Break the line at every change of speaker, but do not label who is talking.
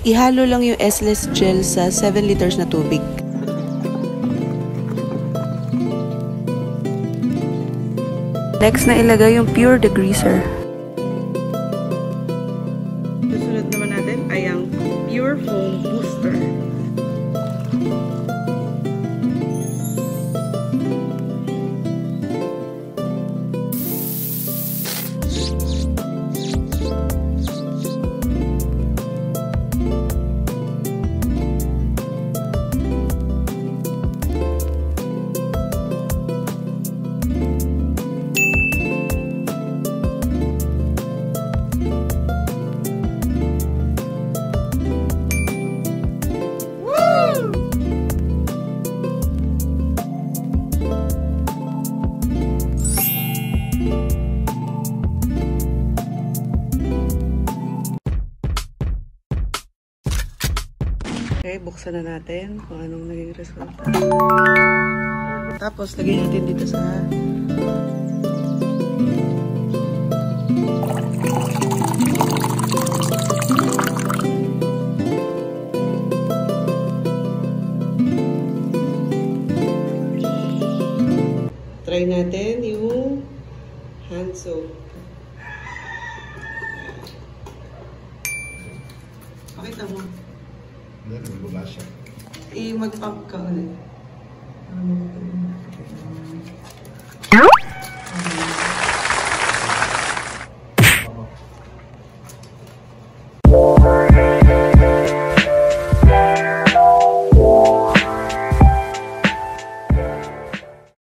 ihalo lang yung S-less gel sa 7 liters na tubig. Next na ilagay yung pure degreaser. Susunod naman natin ay ang pure foam booster. Okay, buksan na natin kung anong naging resulta. Tapos, lagay natin dito sa try natin yung Handsoap. Pakita mo.
Hindi, nagbaba siya.
Mag-pump ka ulit.